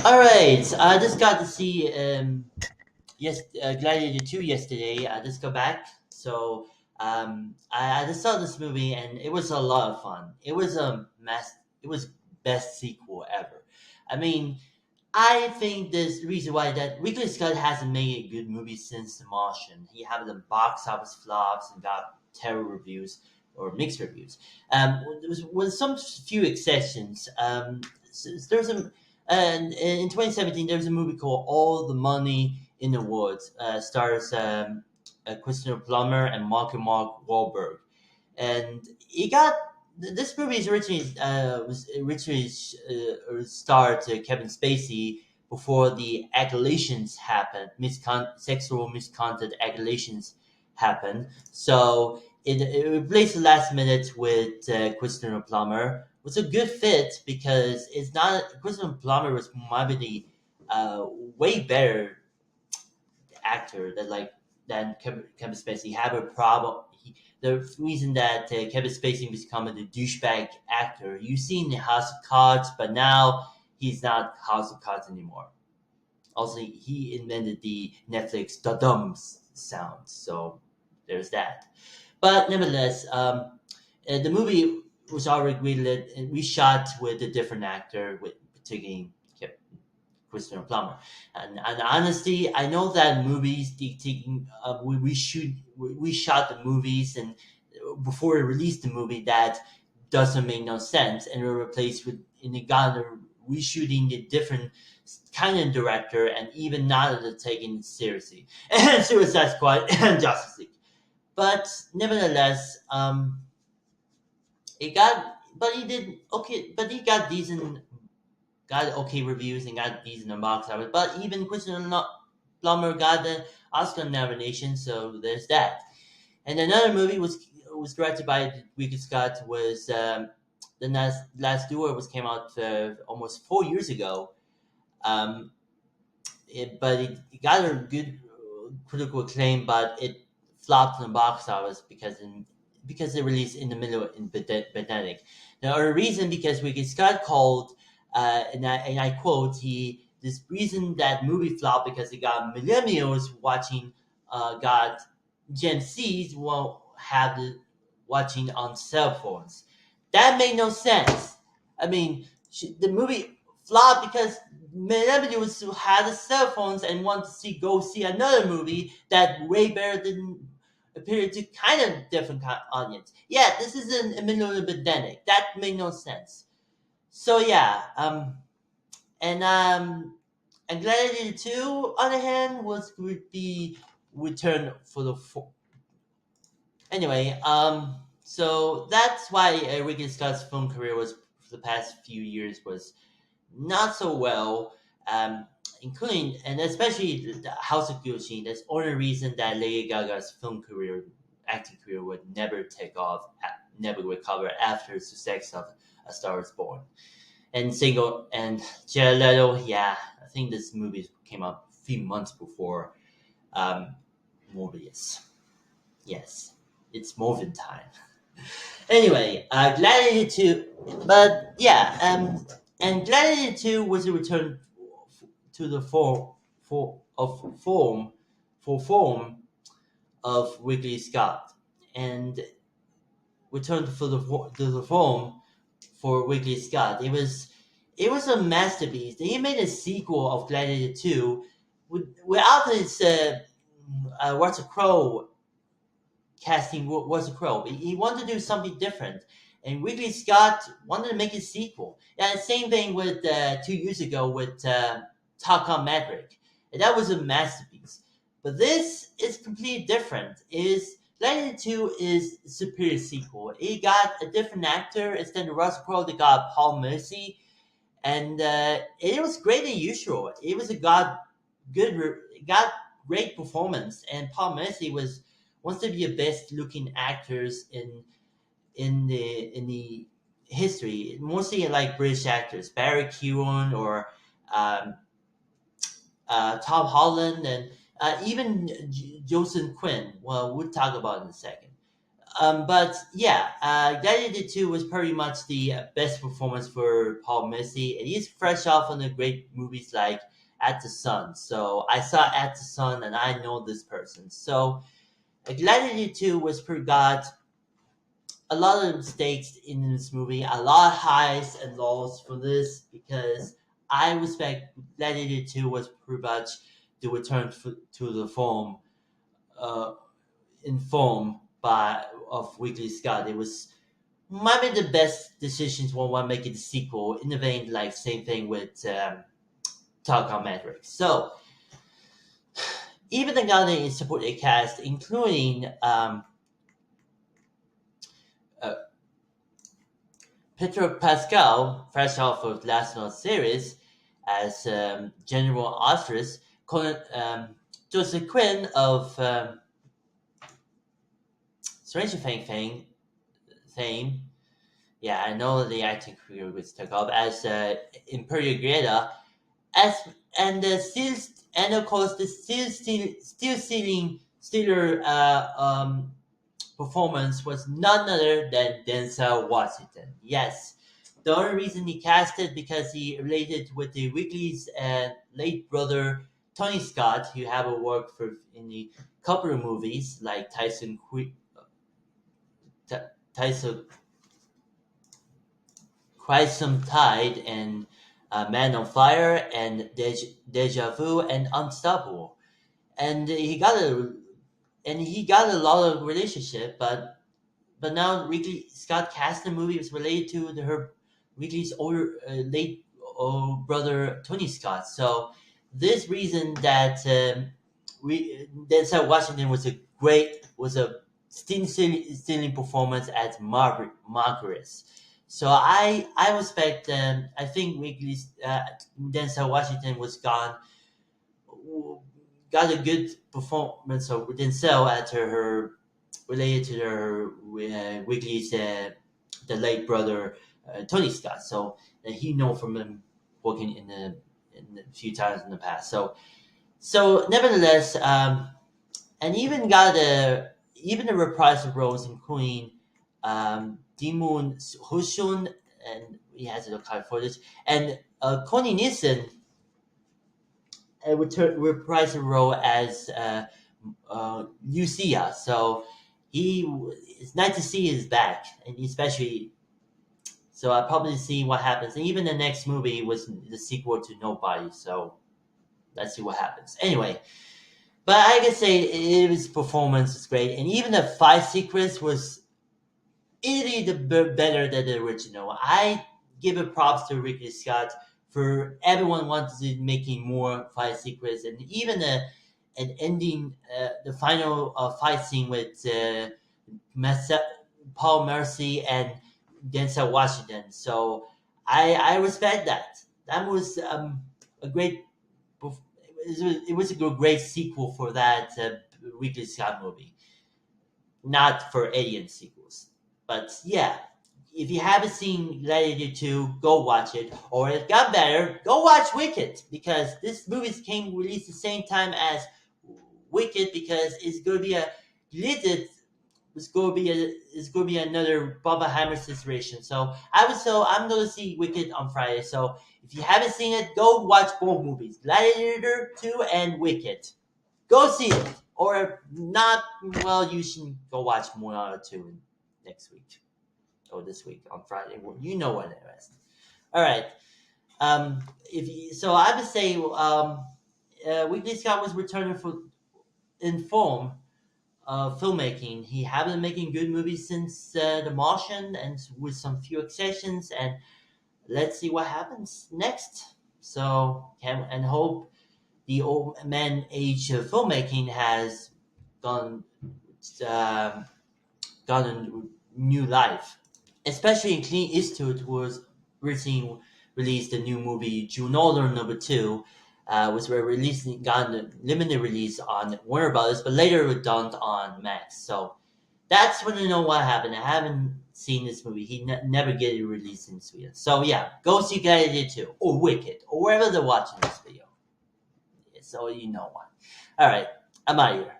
All right, I just got to see Gladiator II yesterday. I just got back, so I just saw this movie and it was a lot of fun. It was a mess. It was best sequel ever. I mean, I think there's reason why that Ridley Scott hasn't made a good movie since The Martian. He had the box office flops and got terrible reviews or mixed reviews. There was with some few exceptions. There's a and in 2017 there was a movie called All the Money in the Woods. Stars Christopher Plummer and Mark Wahlberg, and he got this movie is originally was originally starred Kevin Spacey before the accusations happened, sexual misconduct accusations happened. So it replaced the last minute with Christopher Plummer. Was a good fit because it's not Christopher Plummer was probably way better actor than Kevin Spacey. He have a problem. The reason that Kevin Spacey become a douchebag actor, you've seen the House of Cards, but now he's not House of Cards anymore. Also, he invented the Netflix da dum sound, so there's that. But nevertheless, the movie was already greenlit and we shot with a different actor, with particularly Christopher Plummer. And honestly, I know that movies they taking we shot the movies and before we released the movie that doesn't make no sense and we're replaced with in the got reshooting the different kind of director and even not taking it seriously and Suicide Squad and Justice League. But nevertheless, it got but he did okay, but he got okay reviews and got decent box office. But even Christian Plummer got the Oscar nomination, so there's that. And another movie was directed by Ridley Scott was the Last Duel was came out almost 4 years ago. Um, but it got a good critical acclaim, but it flopped in the box office because it released in the middle in pandemic. Now, a reason because Ridley Scott called, and I quote, he this reason that movie flopped because it got millennials watching, got Gen Zs won't have the watching on cell phones. That made no sense. I mean, the movie flopped because millennials who had the cell phones and want to go see another movie that way better than appeared to kind of different kind of audience. Yeah, this is a middle of the pandemic. That made no sense. So yeah, and Gladiator Two, on the hand, would be returned for the anyway. So that's why Ridley Scott's film career was for the past few years was not so well, including and especially the House of Gucci. That's the only reason that Lady Gaga's acting career would never take off, never recover after the success of A Star Is Born. And Jared Leto, yeah, I think this movie came out a few months before um, Morbius. Yes, it's Morphin time. Anyway, Gladiator 2, but yeah, and Gladiator 2 was a return to the form of Ridley Scott, and returned to the form for Ridley Scott. It was a masterpiece. He made a sequel of Gladiator 2 without his Russell Crowe casting was a crow. He wanted to do something different, and Ridley Scott wanted to make a sequel. Yeah, same thing with 2 years ago with Top Gun Maverick, and that was a masterpiece. But this is completely different. Is Gladiator Two is a superior sequel. It got a different actor instead of Russell Crowe. They got Paul Mercy, and it was great than usual. It was a got great performance, and Paul Messi was wants to be the best looking actors in the history. Mostly like British actors, Barry Keoghan or um, Tom Holland, and even Joseph Quinn. Well, we'll talk about in a second. But yeah, Gladiator 2 was pretty much the best performance for Paul Messi. And he's fresh off on the great movies like At the Sun. So I saw At the Sun and I know this person. So Gladiator 2 was got a lot of mistakes in this movie, a lot of highs and lows for this because I respect Gladiator 2 was pretty much the return to the form, uh, in form by of Ridley Scott. It was might be the best decisions when one making the sequel in the vein like same thing with Talk on Matrix. So even the Ghana supported cast, including uh, Pedro Pascal, fresh off of Last Night series, as General Ostrus, Colin, Joseph Quinn of Stranger Things fame. Yeah, I know the acting career was took off as Imperial Greta, as and the still and of course the still stealing Steeler performance was none other than Denzel Washington. Yes, the only reason he casted because he related with the Weekly's late brother Tony Scott, who have a work for in the couple of movies like Tyson Crimson Tide and Man on Fire and Deja Vu and Unstoppable, and he got a lot of relationship, but now Ridley Scott cast the movie was related to her Ridley's older late old brother Tony Scott. So this reason that Denzel Washington was a stealing performance as Margaret. So I respect I think Denzel Washington was gone got a good performance of Denzel after her related to her Wiggly's the late brother Tony Scott. So he know from him working in a few times in the past. So nevertheless, and even got a even the reprisal roles including Dimon Hushun and he has a card for this and Connie Nielsen reprisal role as Lucia. So it's nice to see his back, and especially so I'll probably see what happens. And even the next movie was the sequel to Nobody, so let's see what happens. Anyway, but I can say his performance is great, and even the fight sequence was really better than the original. I give it props to Ricky Scott for everyone wanted to making more fight sequence, and even an ending, the final fight scene with Paul Mercy and Denzel Washington. So I respect that. That was a great. It was a great sequel for that Ridley Scott movie, not for Alien sequels. But yeah, if you haven't seen Gladiator 2, go watch it. Or it got better, go watch Wicked because this movie came released the same time as Wicked because it's going to be a Gladiator it's going to be another Barbenheimer situation. So I'm going to see Wicked on Friday. So if you haven't seen it, go watch both movies, Gladiator 2 and Wicked. Go see it. Or if not, well, you should go watch Moana 2 next week or this week on Friday. Well, you know what it is. All right. If you, so, I would say Ridley Scott was returning for in form filmmaking. He has been making good movies since The Martian, and with some few exceptions. And let's see what happens next. So, and hope the old man age of filmmaking has gone uh, gotten new life. Especially Clint Eastwood was recently released a new movie, Junola Number Two, was releasing got a limited release on Warner Brothers, but later it done on Max. So that's when you know what happened. I haven't seen this movie. He never get it released in Sweden. So yeah, go see Gladiator 2 or Wicked or wherever they're watching this video. So you know what. All right, I'm out of here.